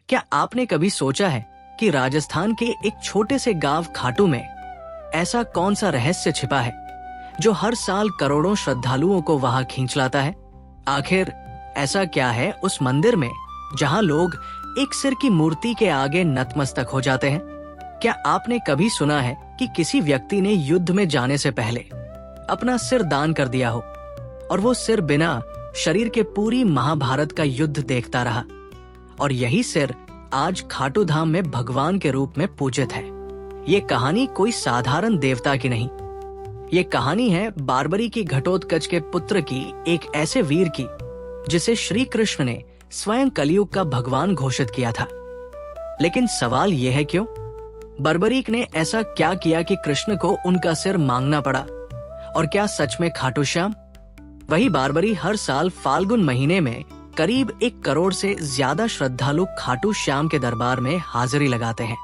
क्या आपने कभी सोचा है कि राजस्थान के एक छोटे से गांव खाटू में ऐसा कौन सा रहस्य छिपा है जो हर साल करोड़ों श्रद्धालुओं को वहां खींच लाता है? आखिर ऐसा क्या है उस मंदिर में जहां लोग एक सिर की मूर्ति के आगे नतमस्तक हो जाते हैं? क्या आपने कभी सुना है कि किसी व्यक्ति ने युद्ध में जाने से पहले अपना सिर दान कर दिया हो और वो सिर बिना शरीर के पूरी महाभारत का युद्ध देखता रहा, और यही सिर आज खाटू धाम में भगवान के रूप में पूजित है? ये कहानी कोई साधारण देवता की नहीं, ये कहानी है बारबरी की घटोत्कच के पुत्र की, एक ऐसे वीर की जिसे श्री कृष्ण ने स्वयं कलयुग का भगवान घोषित किया था। लेकिन सवाल यह है, क्यों बर्बरीक ने ऐसा क्या किया कि कृष्ण को उनका सिर मांगना पड़ा? और क्या सच में खाटू श्याम वही बारबरी हर साल फाल्गुन महीने में करीब 1 करोड़ से ज्यादा श्रद्धालु खाटू श्याम के दरबार में हाजिरी लगाते हैं?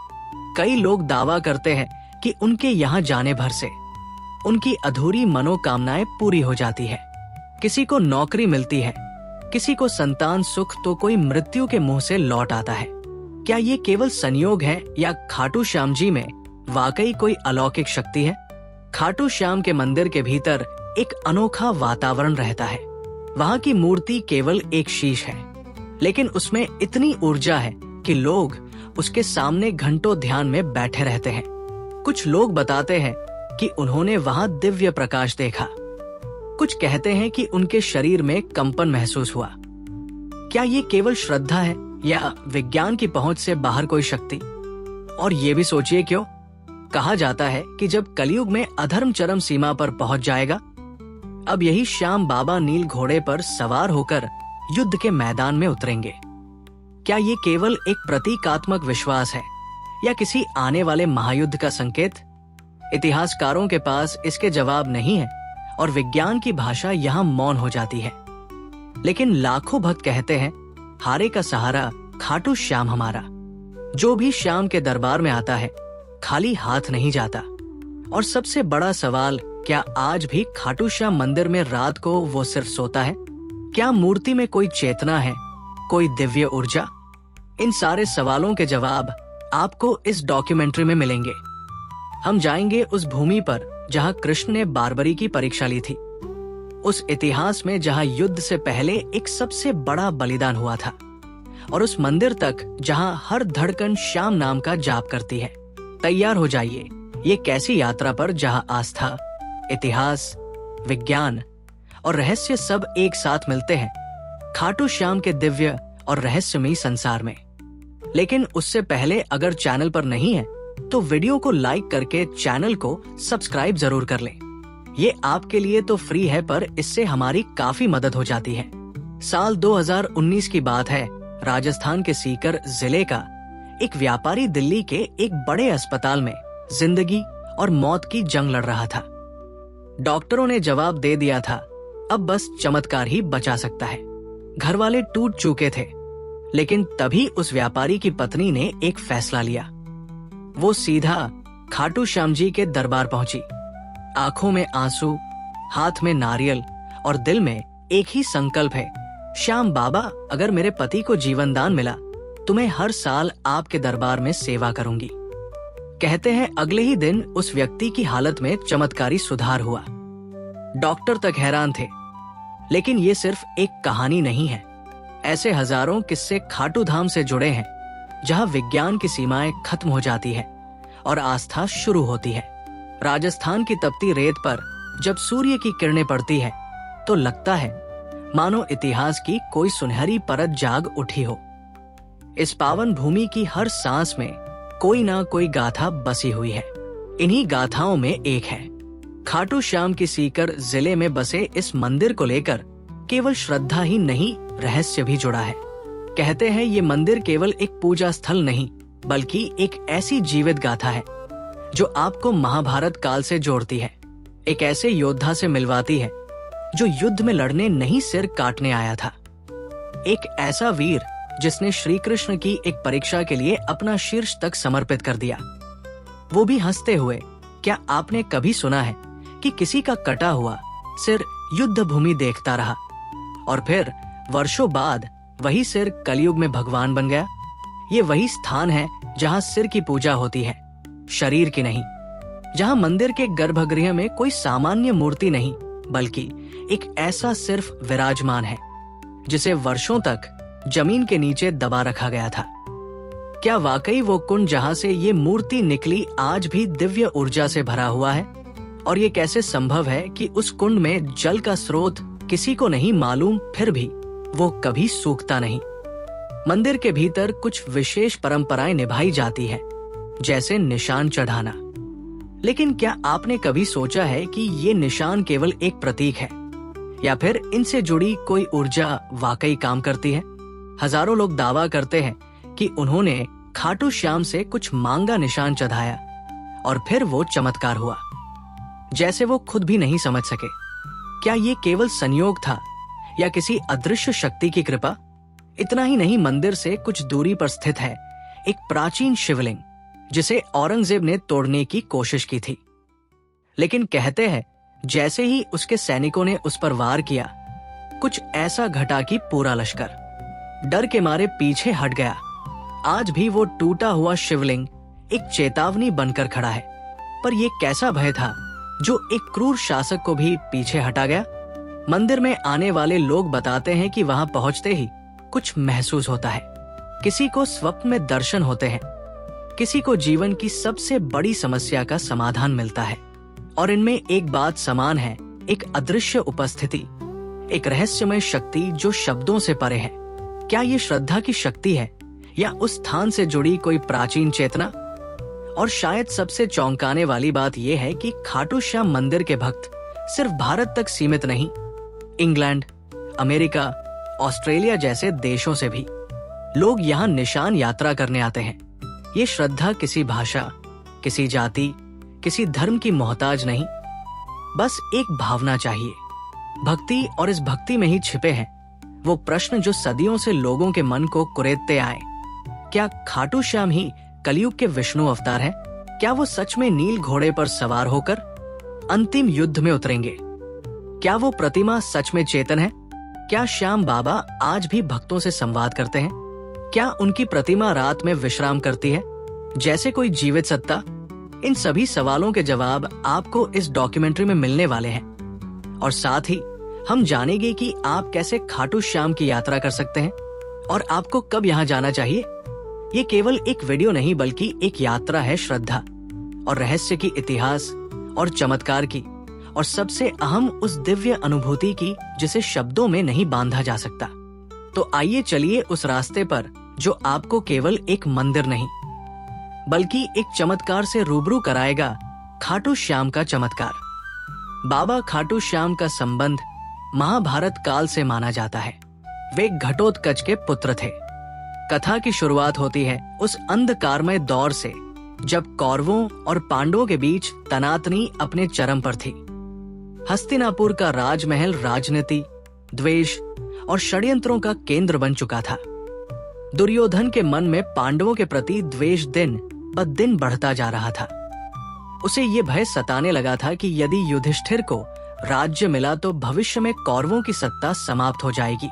कई लोग दावा करते हैं कि उनके यहाँ जाने भर से उनकी अधूरी मनोकामनाएं पूरी हो जाती है। किसी को नौकरी मिलती है, किसी को संतान सुख, तो कोई मृत्यु के मुंह से लौट आता है। क्या ये केवल संयोग है या खाटू श्याम जी में वाकई कोई अलौकिक शक्ति है? खाटू श्याम के मंदिर के भीतर एक अनोखा वातावरण रहता है। वहाँ की मूर्ति केवल एक शीश है, लेकिन उसमें इतनी ऊर्जा है कि लोग उसके सामने घंटों ध्यान में बैठे रहते हैं। कुछ लोग बताते हैं कि उन्होंने वहाँ दिव्य प्रकाश देखा, कुछ कहते हैं कि उनके शरीर में कंपन महसूस हुआ। क्या ये केवल श्रद्धा है या विज्ञान की पहुंच से बाहर कोई शक्ति? और ये भी सोचिए, क्यों कहा जाता है कि जब कलयुग में अधर्म चरम सीमा पर पहुंच जाएगा, अब यही श्याम बाबा नील घोड़े पर सवार होकर युद्ध के मैदान में उतरेंगे। क्या ये केवल एक प्रतीकात्मक विश्वास है या किसी आने वाले महायुद्ध का संकेत? इतिहासकारों के पास इसके जवाब नहीं है और विज्ञान की भाषा यहाँ मौन हो जाती है। लेकिन लाखों भक्त कहते हैं, हारे का सहारा खाटू श्याम हमारा। जो भी श्याम के दरबार में आता है खाली हाथ नहीं जाता। और सबसे बड़ा सवाल, क्या आज भी खाटू श्याम मंदिर में रात को वो सिर्फ सोता है? क्या मूर्ति में कोई चेतना है, कोई दिव्य ऊर्जा? इन सारे सवालों के जवाब आपको इस डॉक्यूमेंट्री में मिलेंगे। हम जाएंगे उस भूमि पर जहां कृष्ण ने बारबरी की परीक्षा ली थी, उस इतिहास में जहां युद्ध से पहले एक सबसे बड़ा बलिदान हुआ था, और उस मंदिर तक जहां हर धड़कन श्याम नाम का जाप करती है। तैयार हो जाइए ये कैसी यात्रा पर जहां आस्था, इतिहास, विज्ञान और रहस्य सब एक साथ मिलते हैं खाटू श्याम के दिव्य और रहस्यमयी संसार में। लेकिन उससे पहले अगर चैनल पर नहीं है तो वीडियो को लाइक करके चैनल को सब्सक्राइब जरूर कर लें। ये आपके लिए तो फ्री है, पर इससे हमारी काफी मदद हो जाती है। साल 2019 की बात है। राजस्थान के सीकर जिले का एक व्यापारी दिल्ली के एक बड़े अस्पताल में जिंदगी और मौत की जंग लड़ रहा था। डॉक्टरों ने जवाब दे दिया था, अब बस चमत्कार ही बचा सकता है। घर वाले टूट चुके थे, लेकिन तभी उस व्यापारी की पत्नी ने एक फैसला लिया। वो सीधा खाटू श्याम जी के दरबार पहुंची। आंखों में आंसू, हाथ में नारियल और दिल में एक ही संकल्प है, श्याम बाबा, अगर मेरे पति को जीवन दान मिला तो मैं हर साल आपके दरबार में सेवा करूंगी। कहते हैं अगले ही दिन उस व्यक्ति की हालत में चमत्कारी सुधार हुआ। डॉक्टर तक हैरान थे। लेकिन ये सिर्फ एक कहानी नहीं है। ऐसे हजारों किस्से खाटू धाम से जुड़े हैं, जहां विज्ञान की सीमाएं खत्म हो जाती है और आस्था शुरू होती है। राजस्थान की तपती रेत पर जब सूर्य की किरणें पड़ती है तो लगता है मानो इतिहास की कोई सुनहरी परत जाग उठी हो। इस पावन भूमि की हर सांस में कोई ना कोई गाथा बसी हुई है। इन्हीं गाथाओं में एक है खाटू श्याम की सीकर जिले में बसे इस मंदिर को लेकर केवल श्रद्धा ही नहीं, रहस्य भी जुड़ा है। कहते हैं ये मंदिर केवल एक पूजा स्थल नहीं, बल्कि एक ऐसी जीवित गाथा है जो आपको महाभारत काल से जोड़ती है, एक ऐसे योद्धा से मिलवाती है जो युद्ध में लड़ने नहीं सिर काटने आया था, एक ऐसा वीर जिसने श्री कृष्ण की एक परीक्षा के लिए अपना शीर्ष तक समर्पित कर दिया, वो भी हंसते हुए। क्या आपने कभी सुना है कि किसी का कटा हुआ सिर युद्ध भूमि देखता रहा और फिर वर्षों बाद वही सिर कलयुग में भगवान बन गया? ये वही स्थान है जहां सिर की पूजा होती है, शरीर की नहीं। जहां मंदिर के गर्भगृह में कोई सामान्य मूर्ति नहीं, बल्कि एक ऐसा सिर्फ विराजमान है जिसे वर्षों तक जमीन के नीचे दबा रखा गया था। क्या वाकई वो कुंड जहां से ये मूर्ति निकली आज भी दिव्य ऊर्जा से भरा हुआ है? और ये कैसे संभव है कि उस कुंड में जल का स्रोत किसी को नहीं मालूम, फिर भी वो कभी सूखता नहीं? मंदिर के भीतर कुछ विशेष परंपराएं निभाई जाती है, जैसे निशान चढ़ाना। लेकिन क्या आपने कभी सोचा है कि ये निशान केवल एक प्रतीक है, या फिर इनसे जुड़ी कोई ऊर्जा वाकई काम करती है? हजारों लोग दावा करते हैं कि उन्होंने खाटू श्याम से कुछ मांगा निशान चढ़ाया और फिर वो चमत्कार हुआ, जैसे वो खुद भी नहीं समझ सके। क्या ये केवल संयोग था या किसी अदृश्य शक्ति की कृपा? इतना ही नहीं, मंदिर से कुछ दूरी पर स्थित है एक प्राचीन शिवलिंग जिसे औरंगजेब ने तोड़ने की कोशिश की थी। लेकिन कहते हैं जैसे ही उसके सैनिकों ने उस पर वार किया, कुछ ऐसा घटा कि पूरा लश्कर डर के मारे पीछे हट गया। आज भी वो टूटा हुआ शिवलिंग एक चेतावनी बनकर खड़ा है। पर यह कैसा भय था जो एक क्रूर शासक को भी पीछे हटा गया? मंदिर में आने वाले लोग बताते हैं कि वहां पहुंचते ही कुछ महसूस होता है। किसी को स्वप्न में दर्शन होते हैं, किसी को जीवन की सबसे बड़ी समस्या का समाधान मिलता है। और इनमें एक बात समान है, एक अदृश्य उपस्थिति, एक रहस्यमय शक्ति जो शब्दों से परे है। क्या ये श्रद्धा की शक्ति है या उस स्थान से जुड़ी कोई प्राचीन चेतना? और शायद सबसे चौंकाने वाली बात यह है कि खाटू श्याम मंदिर के भक्त सिर्फ भारत तक सीमित नहीं, इंग्लैंड, अमेरिका, ऑस्ट्रेलिया जैसे देशों से भी लोग यहाँ निशान यात्रा करने आते हैं। ये श्रद्धा किसी भाषा, किसी जाति, किसी धर्म की मोहताज नहीं, बस एक भावना चाहिए, भक्ति। और इस भक्ति में ही छिपे हैं वो प्रश्न जो सदियों से लोगों के मन को कुरेदते आए। क्या खाटू श्याम ही कलयुग के विष्णु अवतार हैं? क्या वो सच में नील घोड़े पर सवार होकर अंतिम युद्ध में उतरेंगे? क्या वो प्रतिमा सच में चेतन है? क्या श्याम बाबा आज भी भक्तों से संवाद करते हैं? क्या उनकी प्रतिमा रात में विश्राम करती है जैसे कोई जीवित सत्ता? इन सभी सवालों के जवाब आपको इस डॉक्यूमेंट्री में मिलने वाले हैं। और साथ ही हम जानेंगे कि आप कैसे खाटू श्याम की यात्रा कर सकते हैं और आपको कब यहाँ जाना चाहिए। ये केवल एक वीडियो नहीं, बल्कि एक यात्रा है श्रद्धा और रहस्य की, इतिहास और चमत्कार की, और सबसे अहम उस दिव्य अनुभूति की जिसे शब्दों में नहीं बांधा जा सकता। तो आइए चलिए उस रास्ते पर जो आपको केवल एक मंदिर नहीं, बल्कि एक चमत्कार से रूबरू कराएगा, खाटू श्याम का चमत्कार। बाबा खाटू श्याम का संबंध महाभारत काल से माना जाता है। वे घटोत्कच के पुत्र थे। कथा की शुरुआत होती है उस अंधकारमय दौर से जब कौरवों और पांडवों के बीच तनातनी अपने चरम पर थी। हस्तिनापुर का राजमहल राजनीति, द्वेष और षड्यंत्रों का केंद्र बन चुका था। दुर्योधन के मन में पांडवों के प्रति द्वेष दिन ब दिन बढ़ता जा रहा था। उसे ये भय सताने लगा था कि यदि युधिष्ठिर को राज्य मिला तो भविष्य में कौरवों की सत्ता समाप्त हो जाएगी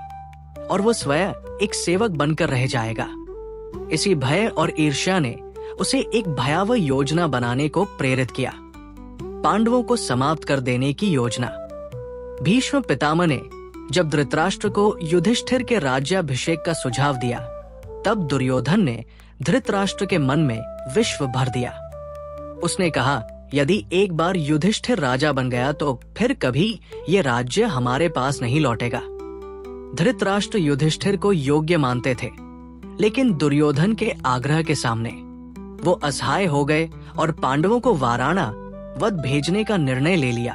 और वो स्वयं एक सेवक बनकर रह जाएगा। इसी भय और ईर्ष्या ने उसे एक भयावह योजना बनाने को प्रेरित किया, पांडवों को समाप्त कर देने की योजना। भीष्म पितामह ने जब धृतराष्ट्र को युधिष्ठिर के राज्याभिषेक का सुझाव दिया, तब दुर्योधन ने धृतराष्ट्र के मन में विश्व भर दिया। उसने कहा, यदि एक बार युधिष्ठिर राजा बन गया तो फिर कभी ये राज्य हमारे पास नहीं लौटेगा। धृतराष्ट्र युधिष्ठिर को योग्य मानते थे, लेकिन दुर्योधन के आग्रह के सामने वो असहाय हो गए और पांडवों को वाराणा वध भेजने का निर्णय ले लिया।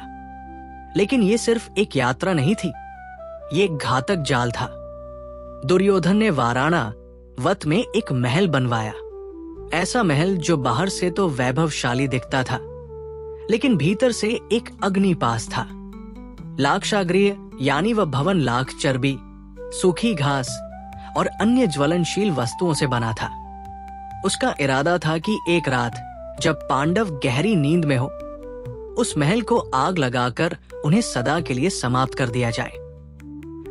लेकिन ये सिर्फ एक यात्रा नहीं थी, ये एक घातक जाल था। दुर्योधन ने वाराणा वत में एक महल बनवाया, ऐसा महल जो बाहर से तो वैभवशाली दिखता था, लेकिन भीतर से एक अग्निपास था। लाक्षागृह यानी वह भवन लाख चर्बी, सूखी घास और अन्य ज्वलनशील वस्तुओं से बना था। उसका इरादा था कि एक रात जब पांडव गहरी नींद में हो, उस महल को आग लगाकर उन्हें सदा के लिए समाप्त कर दिया जाए।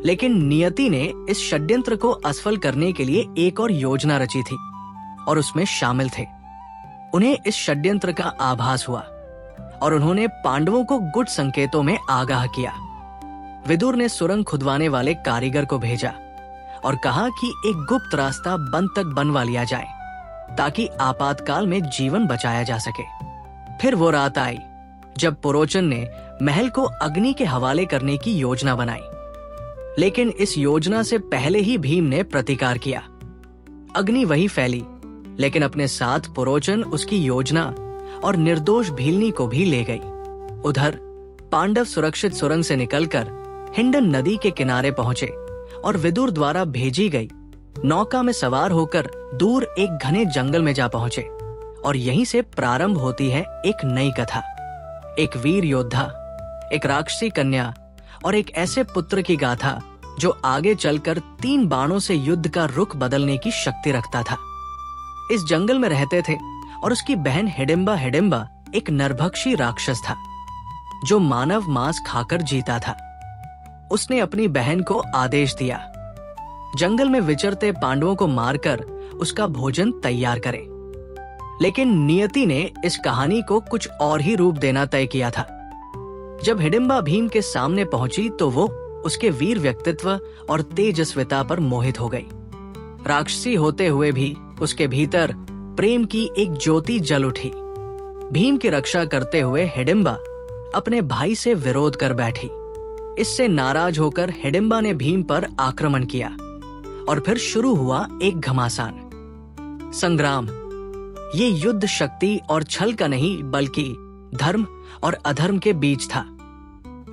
लेकिन नियति ने इस षड्यंत्र को असफल करने के लिए एक और योजना रची थी। और उसमें शामिल थे। उन्हें इस षड्यंत्र का आभास हुआ और उन्होंने पांडवों को गुप्त संकेतों में आगाह किया। विदुर ने सुरंग खुदवाने वाले कारीगर को भेजा और कहा कि एक गुप्त रास्ता वन तक बनवा लिया जाए ताकि आपातकाल में जीवन बचाया जा सके। फिर वो रात आई जब पुरोचन ने महल को अग्नि के हवाले करने की योजना बनाई, लेकिन इस योजना से पहले ही भीम ने प्रतिकार किया। अग्नि वही फैली, लेकिन अपने साथ पुरोचन, उसकी योजना और निर्दोष भीलनी को भी ले गई। उधर पांडव सुरक्षित सुरंग से निकलकर हिंडन नदी के किनारे पहुंचे और विदुर द्वारा भेजी गई नौका में सवार होकर दूर एक घने जंगल में जा पहुंचे। और यहीं से प्रारंभ होती है एक नई कथा। एक वीर योद्धा, एक राक्षसी कन्या और एक ऐसे पुत्र की गाथा जो आगे चलकर 3 बाणों से युद्ध का रुख बदलने की शक्ति रखता था। इस जंगल में रहते थे और उसकी बहन हिडिंबा एक नरभक्षी राक्षस था जो मानव मांस खाकर जीता था। उसने अपनी बहन को आदेश दिया, जंगल में विचरते पांडवों को मारकर उसका भोजन तैयार करे। लेकिन नियति ने इस कहानी को कुछ और ही रूप देना तय किया था। जब हिडिंबा भीम के सामने पहुंची तो वो उसके वीर व्यक्तित्व और तेजस्विता पर मोहित हो गई। राक्षसी होते हुए भी उसके भीतर प्रेम की एक ज्योति जल उठी। भीम की रक्षा करते हुए हिडिंबा अपने भाई से विरोध कर बैठी। इससे नाराज होकर हिडिंबा ने भीम पर आक्रमण किया और फिर शुरू हुआ एक घमासान संग्राम। ये युद्ध शक्ति और छल का नहीं बल्कि धर्म और अधर्म के बीच था।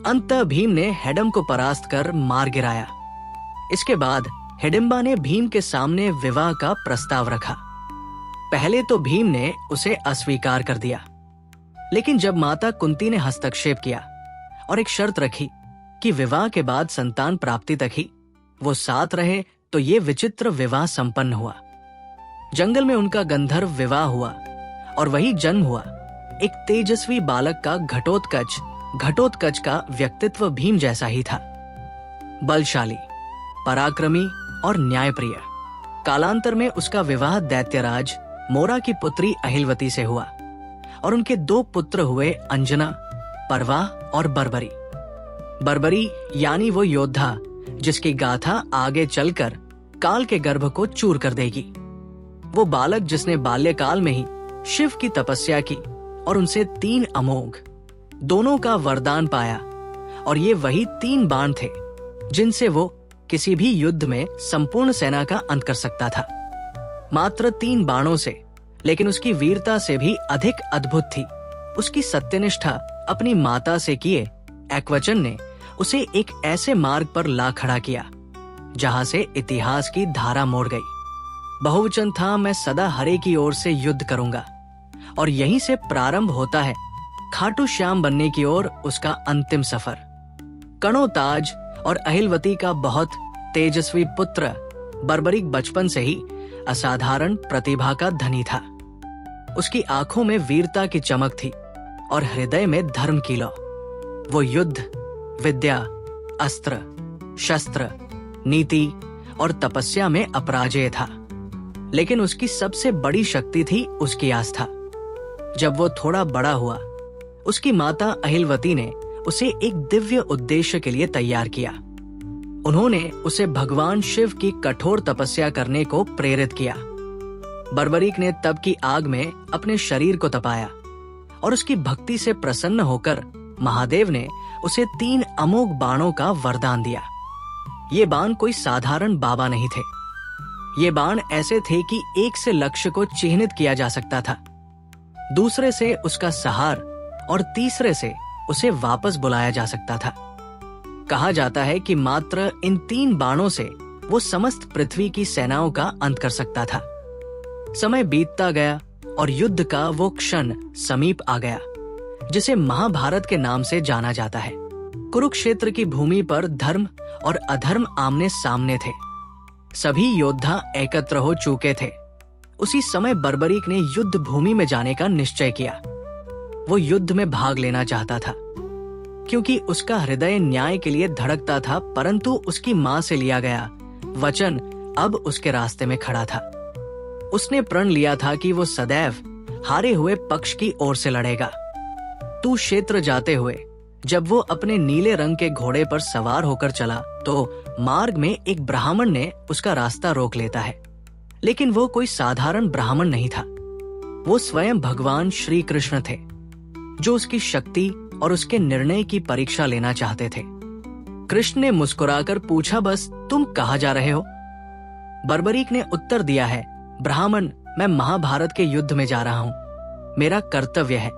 अंततः भीम ने हिडिंबा को परास्त कर मार गिराया। इसके बाद हिडिंबा ने भीम के सामने विवाह का प्रस्ताव रखा। पहले तो भीम ने उसे अस्वीकार कर दिया, लेकिन जब माता कुंती ने हस्तक्षेप किया और एक शर्त रखी कि विवाह के बाद संतान प्राप्ति तक ही वो साथ रहे, तो ये विचित्र विवाह संपन्न हुआ। जंगल में उनका गंधर्व विवाह हुआ और वही जन्म हुआ एक तेजस्वी बालक का। घटोत्कच का व्यक्तित्व भीम जैसा ही था, बलशाली, पराक्रमी और न्यायप्रिय। कालांतर में उसका विवाह दैत्यराज मोरा की पुत्री अहिलवती से हुआ और उनके 2 पुत्र हुए, अंजना, परवाह और बर्बरी। बर्बरी यानी वो योद्धा जिसकी गाथा आगे चलकर काल के गर्भ को चूर कर देगी। वो बालक जिसने बाल्यकाल में ही शिव की तपस्या की और उनसे 3 अमोघ दोनों का वरदान पाया। और ये वही 3 बाण थे जिनसे वो किसी भी युद्ध में संपूर्ण सेना का अंत कर सकता था। मात्र 3 बाणों से, लेकिन उसकी वीरता से भी अधिक अद्भुत थी उसकी सत्यनिष्ठा। अपनी माता से किए एकवचन ने उसे एक ऐसे मार्ग पर ला खड़ा किया जहां से इतिहास की धारा मोड़ गई। बहुवचन था, मैं सदा हरे की ओर से युद्ध करूंगा। और यहीं से प्रारंभ होता है खाटू श्याम बनने की ओर उसका अंतिम सफर। कणो ताज और अहिलवती का बहुत तेजस्वी पुत्र बर्बरीक बचपन से ही असाधारण प्रतिभा का धनी था। उसकी आंखों में वीरता की चमक थी और हृदय में धर्म की लौ। वो युद्ध, विद्या, अस्त्र, शस्त्र, नीति और तपस्या में अपराजेय था। लेकिन उसकी सबसे बड़ी शक्ति थी उसकी आस्था। जब वो थोड़ा बड़ा हुआ, उसकी माता अहिलवती ने उसे एक दिव्य उद्देश्य के लिए तैयार किया। उन्होंने उसे भगवान शिव की कठोर तपस्या करने को प्रेरित किया। बर्बरीक ने तप की आग में अपने शरीर को तपाया और उसकी भक्ति से प्रसन्न होकर महादेव ने उसे 3 अमोघ बाणों का वरदान दिया। ये बाण कोई साधारण बाबा नहीं थे। ये बाण ऐसे थे कि एक से लक्ष्य को चिह्नित किया जा सकता था, दूसरे से उसका सहार और तीसरे से उसे वापस बुलाया जा सकता था। कहा जाता है कि मात्र इन 3 बाणों से वो समस्त पृथ्वी की सेनाओं का अंत कर सकता था। समय बीतता गया और युद्ध का वो क्षण समीप आ गया जिसे महाभारत के नाम से जाना जाता है। कुरुक्षेत्र की भूमि पर धर्म और अधर्म आमने सामने थे। सभी योद्धा एकत्र हो चुके थे। उसी समय बर्बरीक ने युद्ध भूमि में जाने का निश्चय किया। वो युद्ध में भाग लेना चाहता था क्योंकि उसका हृदय न्याय के लिए धड़कता था, परंतु उसकी मां से लिया गया वचन अब उसके रास्ते में खड़ा था। उसने प्रण लिया था कि वो सदैव हारे हुए पक्ष की ओर से लड़ेगा। तू क्षेत्र जाते हुए जब वो अपने नीले रंग के घोड़े पर सवार होकर चला तो मार्ग में एक ब्राह्मण ने उसका रास्ता रोक लेता है। लेकिन वो कोई साधारण ब्राह्मण नहीं था, वो स्वयं भगवान श्री कृष्ण थे, जो उसकी शक्ति और उसके निर्णय की परीक्षा लेना चाहते थे। कृष्ण ने मुस्कुराकर पूछा, बस तुम कहाँ जा रहे हो? बर्बरीक ने उत्तर दिया है, ब्राह्मण, मैं महाभारत के युद्ध में जा रहा हूँ। मेरा कर्तव्य है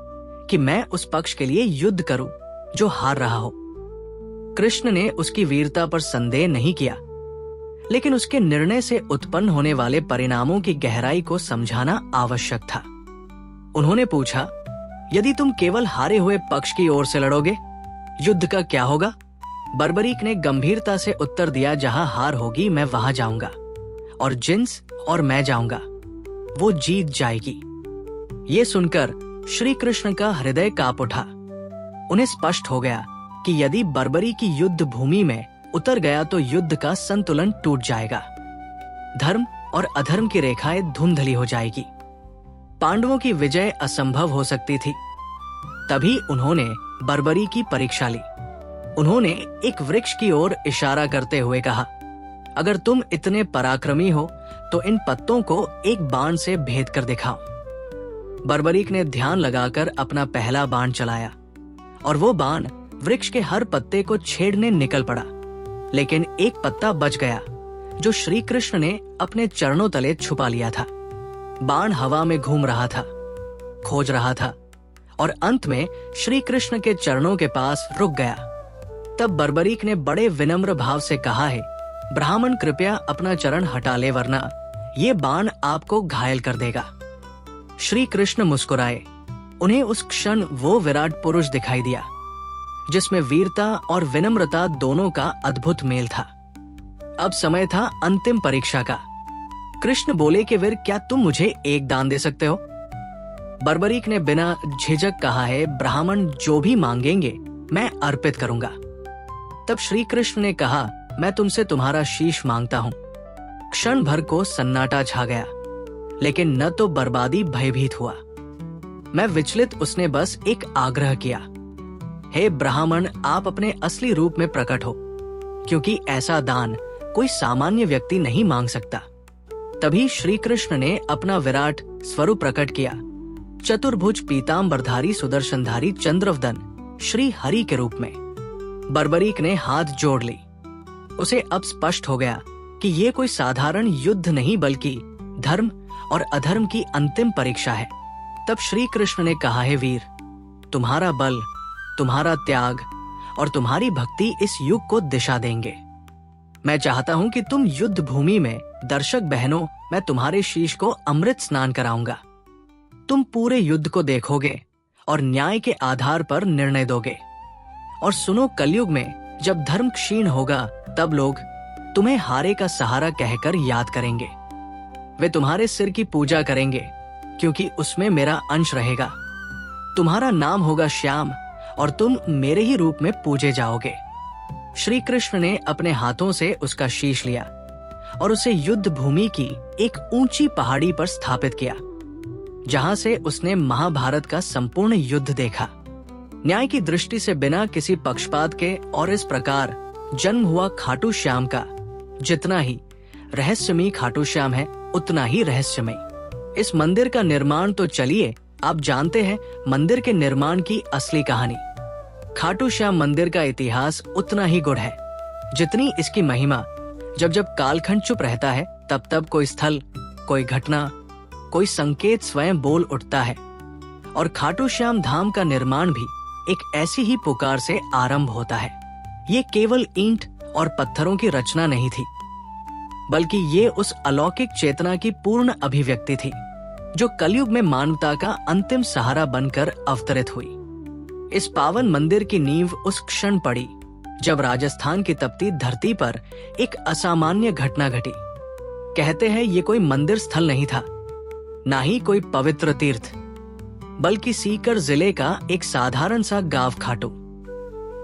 कि मैं उस पक्ष के लिए युद्ध करूं जो हार रहा हो। कृष्ण ने उसकी वीरता पर संदेह नहीं किया, लेकिन उसके निर्णय से उत्पन्न होने वाले परिणामों की गहराई को समझाना आवश्यक था। उन्होंने पूछा, यदि तुम केवल हारे हुए पक्ष की ओर से लड़ोगे, युद्ध का क्या होगा? बर्बरीक ने गंभीरता से उत्तर दिया, जहां हार होगी मैं वहां जाऊंगा, और जिन्स और मैं जाऊंगा, वो जीत जाएगी। ये सुनकर श्री कृष्ण का हृदय कांप उठा। उन्हें स्पष्ट हो गया कि यदि बर्बरी की युद्ध भूमि में उतर गया तो युद्ध का संतुलन टूट जाएगा, धर्म और अधर्म की रेखाएं धुंधली हो जाएगी, पांडवों की विजय असंभव हो सकती थी। तभी उन्होंने बर्बरी की परीक्षा ली। उन्होंने एक वृक्ष की ओर इशारा करते हुए कहा, अगर तुम इतने पराक्रमी हो तो इन पत्तों को एक बाण से भेद कर दिखाओ। बर्बरीक ने ध्यान लगाकर अपना पहला बाण चलाया और वो बाण वृक्ष के हर पत्ते को छेड़ने निकल पड़ा, लेकिन एक पत्ता बच गया जो श्री कृष्ण ने अपने चरणों तले छुपा लिया था। बाण हवा में घूम रहा था, खोज रहा था और अंत में श्री कृष्ण के चरणों के पास रुक गया। तब बर्बरीक ने बड़े विनम्र भाव से कहा, है ब्राह्मण, कृपया अपना चरण हटा ले, वरना ये बाण आपको घायल कर देगा। श्री कृष्ण मुस्कुराए। उन्हें उस क्षण वो विराट पुरुष दिखाई दिया जिसमें वीरता और विनम्रता दोनों का अद्भुत मेल था। अब समय था अंतिम परीक्षा का। कृष्ण बोले कि वीर, क्या तुम मुझे एक दान दे सकते हो? बर्बरीक ने बिना झिझक कहा, है ब्राह्मण, जो भी मांगेंगे मैं अर्पित करूंगा। तब श्री कृष्ण ने कहा, मैं तुमसे तुम्हारा शीश मांगता हूं। क्षण भर को सन्नाटा छा गया, लेकिन न तो बर्बादी भयभीत हुआ। मैं विचलित, उसने बस एक आग्रह किया, हे ब्राह्मण, आप अपने असली रूप में प्रकट हो, क्योंकि ऐसा दान कोई सामान्य व्यक्ति नहीं मांग सकता। तभी श्री कृष्ण ने अपना विराट स्वरूप प्रकट किया, चतुर्भुज पीतांबरधारी सुदर्शनधारी चंद्रवदन श्री हरि के रूप में। बर्बरीक ने हाथ जोड़ ली। उसे अब स्पष्ट हो गया कि ये कोई साधारण युद्ध नहीं, बल्कि धर्म और अधर्म की अंतिम परीक्षा है। तब श्री कृष्ण ने कहा, है वीर, तुम्हारा बल, तुम्हारा त्याग और तुम्हारी भक्ति इस युग को दिशा देंगे। मैं चाहता हूं कि तुम युद्ध भूमि में दर्शक बहनों, मैं तुम्हारे शीश को अमृत स्नान कराऊंगा। तुम पूरे युद्ध को देखोगे और न्याय के आधार पर निर्णय दोगे। और सुनो, कलयुग में जब धर्म क्षीण होगा, तब लोग तुम्हें हारे का सहारा कहकर याद करेंगे। वे तुम्हारे सिर की पूजा करेंगे, क्योंकि उसमें मेरा अंश रहेगा। तुम्हारा नाम होगा श्याम और तुम मेरे ही रूप में पूजे जाओगे। श्री कृष्ण ने अपने हाथों से उसका शीश लिया और उसे युद्ध भूमि की एक ऊंची पहाड़ी पर स्थापित किया, जहां से उसने महाभारत का संपूर्ण युद्ध देखा, न्याय की दृष्टि से, बिना किसी पक्षपात के। और इस प्रकार जन्म हुआ खाटू श्याम का। जितना ही रहस्यमयी खाटू श्याम है, उतना ही रहस्यमयी इस मंदिर का निर्माण। तो चलिए आप जानते हैं मंदिर के निर्माण की असली कहानी। खाटू श्याम मंदिर का इतिहास उतना ही गूढ़ है जितनी इसकी महिमा। जब जब कालखंड चुप रहता है, तब तब कोई स्थल, कोई घटना, कोई संकेत स्वयं बोल उठता है। और खाटू श्याम धाम का निर्माण भी एक ऐसी ही पुकार से आरंभ होता है। ये केवल ईंट और पत्थरों की रचना नहीं थी, बल्कि ये उस अलौकिक चेतना की पूर्ण अभिव्यक्ति थी जो कलयुग में मानवता का अंतिम सहारा बनकर अवतरित हुई। इस पावन मंदिर की नींव उस क्षण पड़ी जब राजस्थान की तपती धरती पर एक असामान्य घटना घटी। कहते हैं ये कोई मंदिर स्थल नहीं था, ना ही कोई पवित्र तीर्थ, बल्कि सीकर जिले का एक साधारण सा गांव खाटू।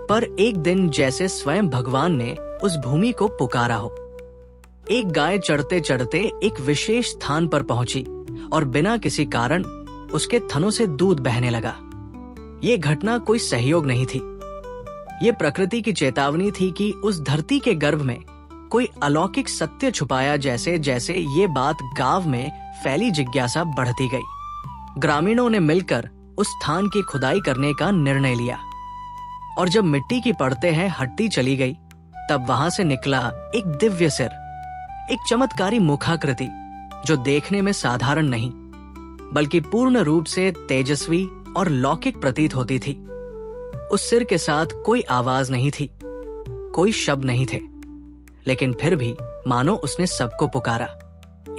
पर एक दिन जैसे स्वयं भगवान ने उस भूमि को पुकारा हो। एक गाय चढ़ते चढ़ते एक विशेष स्थान पर पहुंची और बिना किसी कारण उसके थनों से दूध बहने लगा। ये घटना कोई सहयोग नहीं थी। ये प्रकृति की चेतावनी थी कि उस धरती के गर्भ में कोई अलौकिक सत्य छुपाया। जैसे जैसे ये बात गांव में फैली, जिज्ञासा बढ़ती गई। ग्रामीणों ने मिलकर उस स्थान की खुदाई करने का निर्णय लिया और जब मिट्टी की परतें हटती चली गई, तब वहां से निकला एक दिव्य सिर, एक चमत्कारी मुखाकृति जो देखने में साधारण नहीं बल्कि पूर्ण रूप से तेजस्वी और लौकिक प्रतीत होती थी। उस सिर के साथ कोई आवाज नहीं थी, कोई शब्द नहीं थे, लेकिन फिर भी मानो उसने सबको पुकारा।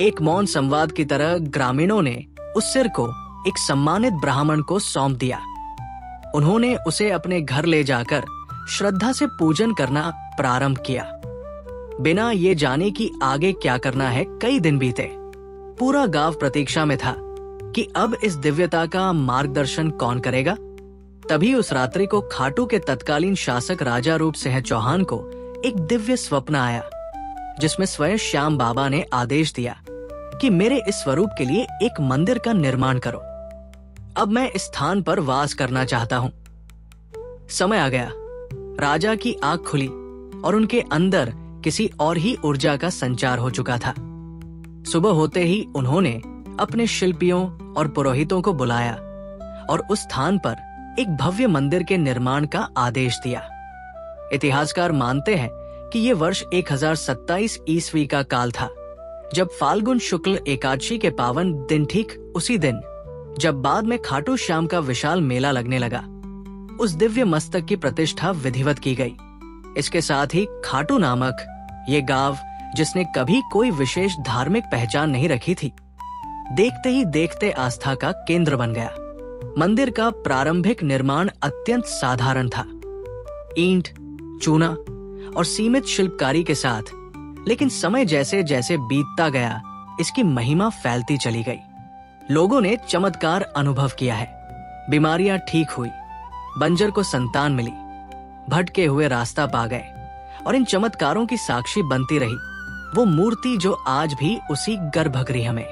एक मौन संवाद की तरह ग्रामीणों ने उस सिर को एक सम्मानित ब्राह्मण को सौंप दिया। उन्होंने उसे अपने घर ले जाकर श्रद्धा से पूजन करना प्रारंभ किया, बिना ये जाने कि आगे क्या करना है। कई दिन बीते, पूरा गांव प्रतीक्षा में था कि अब इस दिव्यता का मार्गदर्शन कौन करेगा। तभी उस रात्रि को खाटू के तत्कालीन शासक राजा रूप सिंह चौहान को एक दिव्य स्वप्न आया, जिसमें स्वयं श्याम बाबा ने आदेश दिया कि मेरे इस स्वरूप के लिए एक मंदिर का निर्माण करो। अब मैं इस स्थान पर वास करना चाहता हूं। समय आ गया। राजा की आंख खुली और उनके अंदर किसी और ही ऊर्जा का संचार हो चुका था। सुबह होते ही उन्होंने अपने शिल्पियों और पुरोहितों को बुलाया और उस स्थान पर एक भव्य मंदिर के निर्माण का आदेश दिया। इतिहासकार मानते हैं कि ये वर्ष 1027 ईस्वी का काल था, जब फाल्गुन शुक्ल एकादशी के पावन दिन, ठीक उसी दिन जब बाद में खाटू श्याम का विशाल मेला लगने लगा, उस दिव्य मस्तक की प्रतिष्ठा विधिवत की गई। इसके साथ ही खाटू नामक ये गांव, जिसने कभी कोई विशेष धार्मिक पहचान नहीं रखी थी, देखते ही देखते आस्था का केंद्र बन गया। मंदिर का प्रारंभिक निर्माण अत्यंत साधारण था, ईंट, चूना और सीमित शिल्पकारी के साथ, लेकिन समय जैसे जैसे बीतता गया, इसकी महिमा फैलती चली गई। लोगों ने चमत्कार अनुभव किया है, बीमारियां ठीक हुई, बंजर को संतान मिली, भटके हुए रास्ता पा गए और इन चमत्कारों की साक्षी बनती रही वो मूर्ति जो आज भी उसी गर्भगृह में।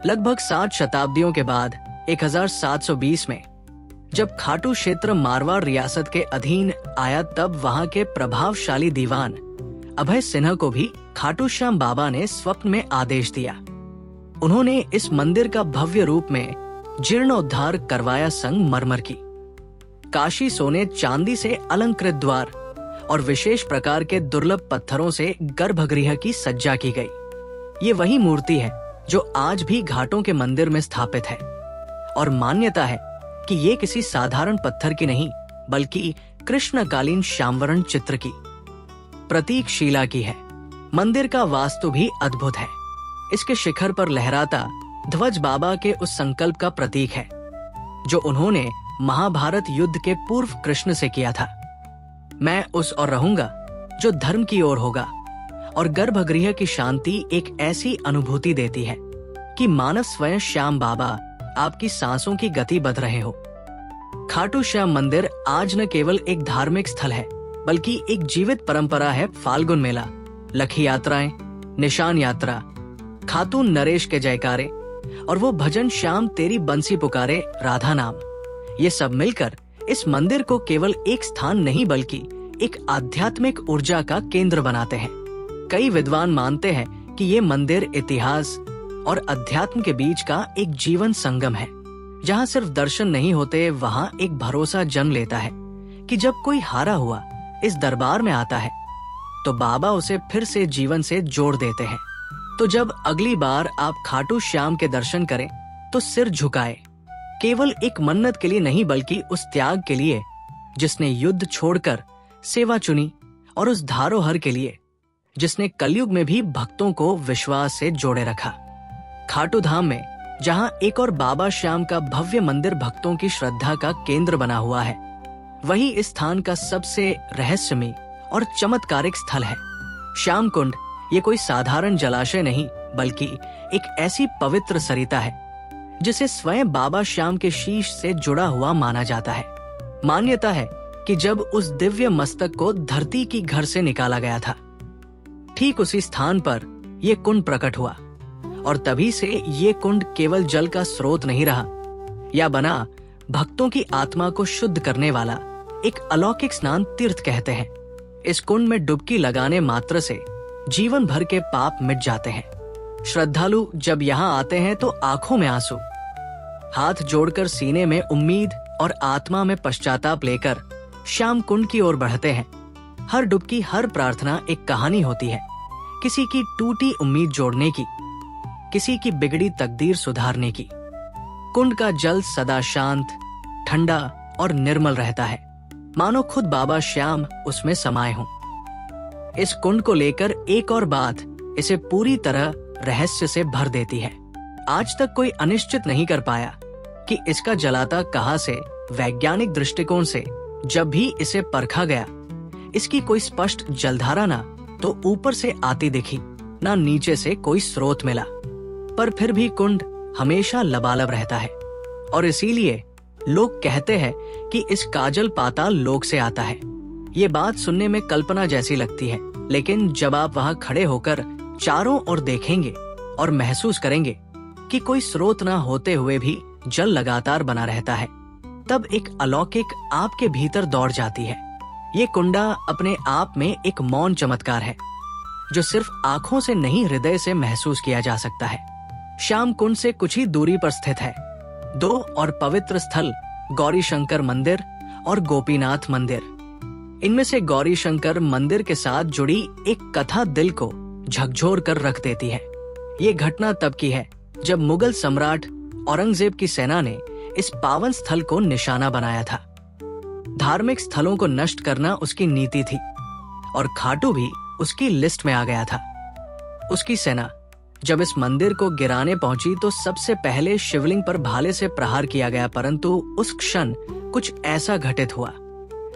लगभग 7 शताब्दियों के बाद 1720 में जब खाटू क्षेत्र मारवाड़ रियासत के अधीन आया, तब वहां के प्रभावशाली दीवान अभय सिन्हा को भी खाटू श्याम बाबा ने स्वप्न में आदेश दिया। उन्होंने इस मंदिर का भव्य रूप में जीर्णोद्धार करवाया। संगमरमर की, काशी सोने चांदी से अलंकृत द्वार और विशेष प्रकार के दुर्लभ पत्थरों से गर्भगृह की सज्जा की गई। ये वही मूर्ति है जो आज भी घाटों के मंदिर में स्थापित है और मान्यता है कि ये किसी साधारण पत्थर की नहीं बल्कि कृष्णकालीन श्यामवर्ण चित्र की प्रतीक शिला की है। मंदिर का वास्तु भी अद्भुत है। इसके शिखर पर लहराता ध्वज बाबा के उस संकल्प का प्रतीक है जो उन्होंने महाभारत युद्ध के पूर्व कृष्ण से किया था। मैं उस और रहूंगा जो धर्म की ओर होगा। और गर्भगृह की शांति एक ऐसी अनुभूति देती है कि मानव स्वयं श्याम बाबा आपकी सांसों की गति बदल रहे हो। खाटू श्याम मंदिर आज न केवल एक धार्मिक स्थल है बल्कि एक जीवित परंपरा है। फाल्गुन मेला, लखी यात्राएं, निशान यात्रा, खातून नरेश के जयकारे और वो भजन श्याम तेरी बंसी पुकारे राधा नाम, ये सब मिलकर इस मंदिर को केवल एक स्थान नहीं बल्कि एक आध्यात्मिक ऊर्जा का केंद्र बनाते हैं। कई विद्वान मानते हैं कि ये मंदिर इतिहास और अध्यात्म के बीच का एक जीवन संगम है, जहाँ सिर्फ दर्शन नहीं होते, वहाँ एक भरोसा जन्म लेता है कि जब कोई हारा हुआ इस दरबार में आता है तो बाबा उसे फिर से जीवन से जोड़ देते हैं। तो जब अगली बार आप खाटू श्याम के दर्शन करें तो सिर झुकाए, केवल एक मन्नत के लिए नहीं बल्कि उस त्याग के लिए जिसने युद्ध छोड़कर सेवा चुनी और उस धारोहर के लिए जिसने कलयुग में भी भक्तों को विश्वास से जोड़े रखा। खाटू धाम में जहां एक और बाबा श्याम का भव्य मंदिर भक्तों की श्रद्धा का केंद्र बना हुआ है, वही इस स्थान का सबसे रहस्यमयी और चमत्कारिक स्थल है। श्याम कुंड ये कोई साधारण जलाशय नहीं बल्कि एक ऐसी पवित्र सरिता है जिसे स्वयं बाबा श्याम के शीश से जुड़ा हुआ माना जाता है। मान्यता है कि जब उस दिव्य मस्तक को धरती की घर से निकाला गया था, ठीक उसी स्थान पर ये कुंड प्रकट हुआ और तभी से ये कुंड केवल जल का स्रोत नहीं रहा, या बना भक्तों की आत्मा को शुद्ध करने वाला एक अलौकिक स्नान तीर्थ कहते हैं। इस कुंड में डुबकी लगाने मात्र से जीवन भर के पाप मिट जाते हैं। श्रद्धालु जब यहाँ आते हैं तो आंखों में आंसू, हाथ जोड़कर सीने में उम्मीद और आत्मा में पश्चाताप लेकर श्याम कुंड की ओर बढ़ते हैं। हर डुबकी, हर प्रार्थना एक कहानी होती है, किसी की टूटी उम्मीद जोड़ने की, किसी की बिगड़ी तकदीर सुधारने की। कुंड का जल सदा शांत, ठंडा और निर्मल रहता है, मानो खुद बाबा श्याम उसमें समाये हों। इस कुंड को लेकर एक और बात इसे पूरी तरह रहस्य से भर देती है। आज तक कोई अनिश्चित नहीं कर पाया कि इसका जलाता कहाँ से। वैज्ञानिक दृष्टिकोण से जब भी इसे परखा गया, इसकी कोई स्पष्ट जलधारा ना तो ऊपर से आती दिखी, ना नीचे से कोई स्रोत मिला, पर फिर भी कुंड हमेशा लबालब रहता है। और इसीलिए लोग कहते हैं कि इस काजल पाताल लोक से आता है। ये बात सुनने में कल्पना जैसी लगती है, लेकिन जब आप वहां खड़े होकर चारों ओर देखेंगे और महसूस करेंगे कि कोई स्रोत ना होते हुए भी जल लगातार बना रहता है, तब एक अलौकिक आपके भीतर दौड़ जाती है। ये कुंडा अपने आप में एक मौन चमत्कार है, जो सिर्फ आंखों से नहीं, हृदय से महसूस किया जा सकता है। श्याम कुंड से कुछ ही दूरी पर स्थित है दो और पवित्र स्थल, गौरी शंकर मंदिर और गोपीनाथ मंदिर। इनमें से गौरी शंकर मंदिर के साथ जुड़ी एक कथा दिल को झकझोर कर रख देती है। ये घटना तब की है जब मुगल सम्राट औरंगजेब की सेना ने इस पावन स्थल को निशाना बनाया था। धार्मिक स्थलों को नष्ट करना उसकी नीति थी और खाटू भी उसकी लिस्ट में आ गया था। उसकी सेना जब इस मंदिर को गिराने पहुंची तो सबसे पहले शिवलिंग पर भाले से प्रहार किया गया, परंतु उस क्षण कुछ ऐसा घटित हुआ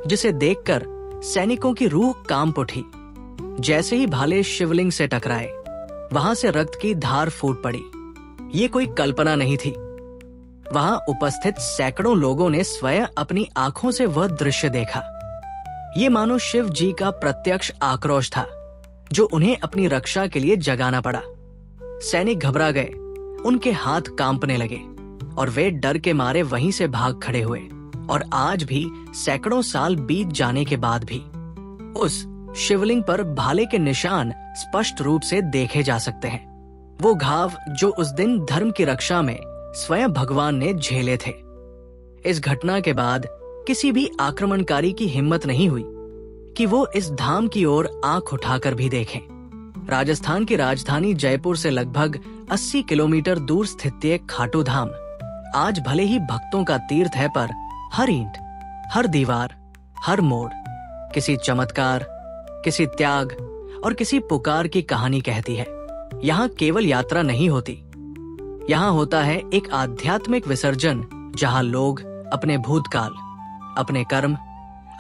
जिसे देखकर सैनिकों की रूह कांप उठी। जैसे ही भाले शिवलिंग से टकराए, वहां से रक्त की धार फूट पड़ी। ये कोई कल्पना नहीं थी। वहां उपस्थित सैकड़ों लोगों ने स्वयं अपनी आंखों से वह दृश्य देखा। ये मानो शिव जी का प्रत्यक्ष आक्रोश था, जो उन्हें अपनी रक्षा के लिए जगाना पड़ा। सैनिक घबरा गए, उनके हाथ कांपने लगे और वे डर के मारे वहीं से भाग खड़े हुए। और आज भी, सैकड़ों साल बीत जाने के बाद भी, उस शिवलिंग पर भाले के निशान स्पष्ट रूप से देखे जा सकते हैं। वो घाव जो उस दिन धर्म की रक्षा में स्वयं भगवान ने झेले थे। इस घटना के बाद किसी भी आक्रमणकारी की हिम्मत नहीं हुई कि वो इस धाम की ओर आंख उठाकर भी देखें। राजस्थान की राजधानी जयपुर से लगभग 80 किलोमीटर दूर स्थित ये खाटू धाम आज भले ही भक्तों का तीर्थ है, पर हर ईंट, हर दीवार, हर मोड़ किसी चमत्कार, किसी त्याग और किसी पुकार की कहानी कहती है। यहाँ केवल यात्रा नहीं होती, यहाँ होता है एक आध्यात्मिक विसर्जन, जहाँ लोग अपने भूतकाल, अपने कर्म,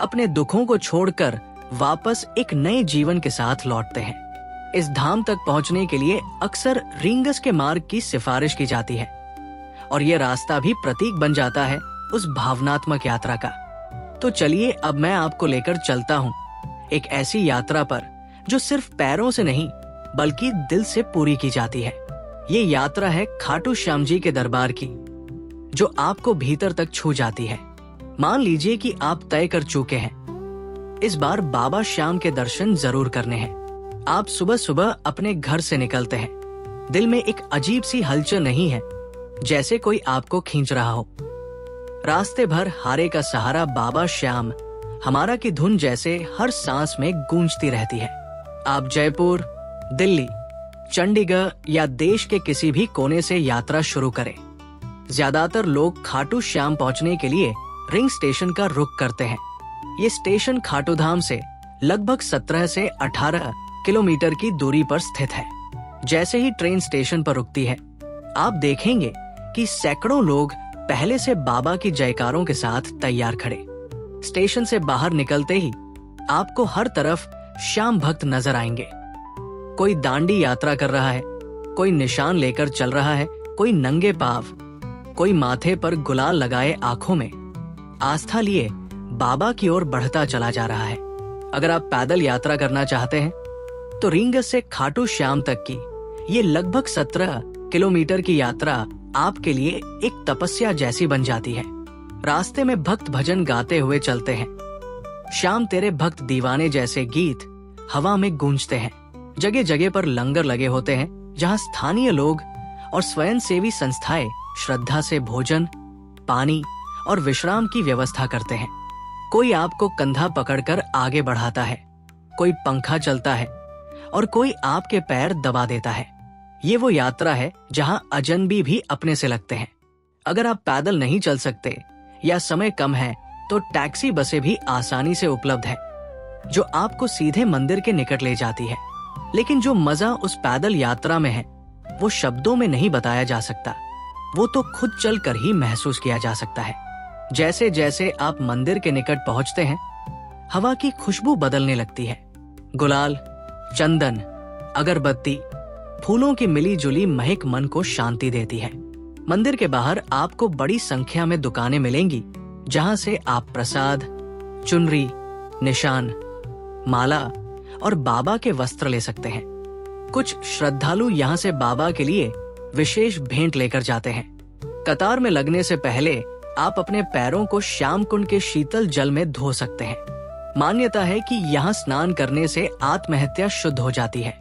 अपने दुखों को छोड़कर वापस एक नए जीवन के साथ लौटते हैं। इस धाम तक पहुंचने के लिए अक्सर रींगस के मार्ग की सिफारिश की जाती है और ये रास्ता भी प्रतीक बन जाता है उस भावनात्मक यात्रा का। तो चलिए अब मैं आपको लेकर चलता हूँ एक ऐसी यात्रा पर जो सिर्फ पैरों से नहीं बल्कि दिल से पूरी की जाती है। ये यात्रा है खाटू श्याम जी के दरबार की, जो आपको भीतर तक छू जाती है। मान लीजिए कि आप तय कर चुके हैं, इस बार बाबा श्याम के दर्शन जरूर करने हैं। आप सुबह सुबह अपने घर से निकलते हैं, दिल में एक अजीब सी हलचल नहीं है, जैसे कोई आपको खींच रहा हो। रास्ते भर हारे का सहारा बाबा श्याम हमारा की धुन जैसे हर सांस में गूंजती रहती है। आप जयपुर, दिल्ली, चंडीगढ़ या देश के किसी भी कोने से यात्रा शुरू करें, ज्यादातर लोग खाटू श्याम पहुंचने के लिए रिंग स्टेशन का रुख करते हैं। ये स्टेशन खाटू धाम से लगभग 17 से 18 किलोमीटर की दूरी पर स्थित है। जैसे ही ट्रेन स्टेशन पर रुकती है, आप देखेंगे कि सैकड़ों लोग पहले से बाबा की जयकारों के साथ तैयार खड़े। स्टेशन से बाहर निकलते ही आपको हर तरफ श्याम भक्त नजर आएंगे। कोई दांडी यात्रा कर रहा है, कोई निशान लेकर चल रहा है, कोई नंगे पांव, कोई माथे पर गुलाल लगाए आंखों में आस्था लिए बाबा की ओर बढ़ता चला जा रहा है। अगर आप पैदल यात्रा करना चाहते हैं तो रींगस से खाटू श्याम तक की ये लगभग 17 किलोमीटर की यात्रा आपके लिए एक तपस्या जैसी बन जाती है। रास्ते में भक्त भजन गाते हुए चलते हैं। श्याम तेरे भक्त दीवाने जैसे गीत हवा में गूंजते हैं। जगह जगह पर लंगर लगे होते हैं, जहां स्थानीय लोग और स्वयंसेवी संस्थाएं श्रद्धा से भोजन, पानी और विश्राम की व्यवस्था करते हैं। कोई आपको कंधा पकड़कर आगे बढ़ाता है, कोई पंखा चलता है और कोई आपके पैर दबा देता है। ये वो यात्रा है जहां अजनबी भी अपने से लगते हैं। अगर आप पैदल नहीं चल सकते या समय कम है तो टैक्सी बसें भी आसानी से उपलब्ध है, जो आपको सीधे मंदिर के निकट ले जाती है। लेकिन जो मजा उस पैदल यात्रा में है वो शब्दों में नहीं बताया जा सकता। वो तो खुद चलकर ही महसूस किया जा सकता है। जैसे जैसे आप मंदिर के निकट पहुंचते हैं, हवा की खुशबू बदलने लगती है। गुलाल, चंदन, अगरबत्ती, फूलों की मिली जुली महक मन को शांति देती है। मंदिर के बाहर आपको बड़ी संख्या में दुकानें मिलेंगी, जहां से आप प्रसाद, चुनरी, निशान, माला और बाबा के वस्त्र ले सकते हैं। कुछ श्रद्धालु यहाँ से बाबा के लिए विशेष भेंट लेकर जाते हैं। कतार में लगने से पहले आप अपने पैरों को श्याम कुंड के शीतल जल में धो सकते हैं। मान्यता है कि यहाँ स्नान करने से आत्महत्या शुद्ध हो जाती है।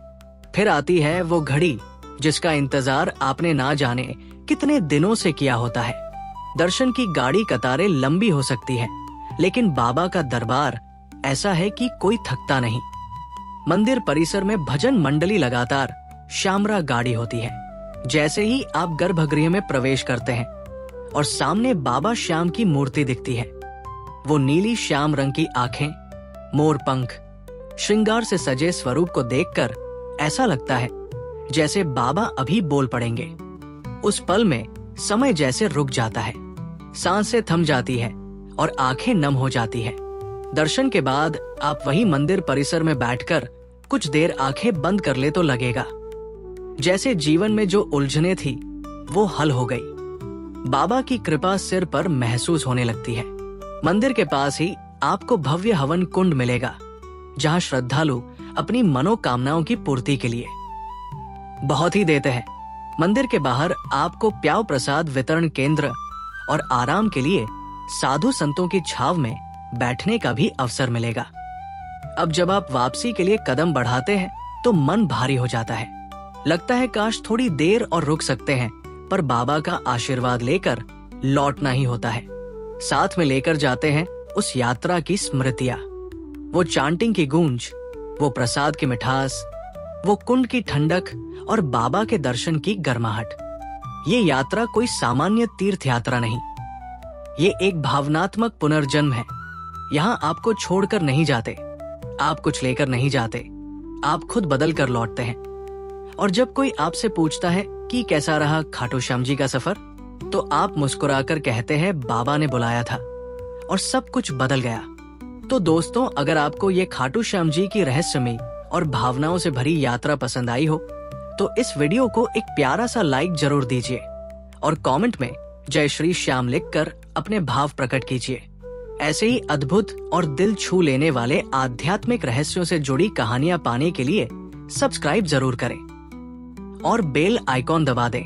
फिर आती है वो घड़ी जिसका इंतजार आपने ना जाने कितने दिनों से किया होता है। दर्शन की गाड़ी कतारें लंबी हो सकती है, लेकिन बाबा का दरबार ऐसा है कि कोई थकता नहीं। मंदिर परिसर में भजन मंडली लगातार शामरा गाड़ी होती है। जैसे ही आप गर्भगृह में प्रवेश करते हैं और सामने बाबा श्याम की मूर्ति दिखती है, वो नीली श्याम रंग की आंखें, मोर पंख, श्रृंगार से सजे स्वरूप को देखकर ऐसा लगता है जैसे बाबा अभी बोल पड़ेंगे। उस पल में समय जैसे रुक जाता है, सांसें थम जाती है और आंखें नम हो जाती है। दर्शन के बाद आप वही मंदिर परिसर में बैठकर कुछ देर आंखें बंद कर ले तो लगेगा जैसे जीवन में जो उलझने थी वो हल हो गई। बाबा की कृपा सिर पर महसूस होने लगती है। मंदिर के पास ही आपको भव्य हवन कुंड मिलेगा, जहां श्रद्धालु अपनी मनोकामनाओं की पूर्ति के लिए बहुत ही देते हैं। मंदिर के बाहर आपको प्याव प्रसाद वितरण केंद्र और आराम के लिए साधु संतों की छाव में बैठने का भी अवसर मिलेगा। अब जब आप वापसी के लिए कदम बढ़ाते हैं तो मन भारी हो जाता है। लगता है काश थोड़ी देर और रुक सकते हैं, पर बाबा का आशीर्वाद लेकर लौटना ही होता है। साथ में लेकर जाते हैं उस यात्रा की स्मृतियां, वो चांटिंग की गूंज, वो प्रसाद की मिठास, वो कुंड की ठंडक और बाबा के दर्शन की गर्माहट। ये यात्रा कोई सामान्य तीर्थ यात्रा नहीं, ये एक भावनात्मक पुनर्जन्म है। यहाँ आपको छोड़कर नहीं जाते, आप कुछ लेकर नहीं जाते, आप खुद बदल कर लौटते हैं। और जब कोई आपसे पूछता है कि कैसा रहा खाटू श्याम जी का सफर, तो आप मुस्कुराकर कहते हैं बाबा ने बुलाया था और सब कुछ बदल गया। तो दोस्तों, अगर आपको ये खाटू श्याम जी की रहस्यमयी और भावनाओं से भरी यात्रा पसंद आई हो तो इस वीडियो को एक प्यारा सा लाइक जरूर दीजिए और कमेंट में जय श्री श्याम लिखकर अपने भाव प्रकट कीजिए। ऐसे ही अद्भुत और दिल छू लेने वाले आध्यात्मिक रहस्यों से जुड़ी कहानियां पाने के लिए सब्सक्राइब जरूर करें और बेल आइकॉन दबा दें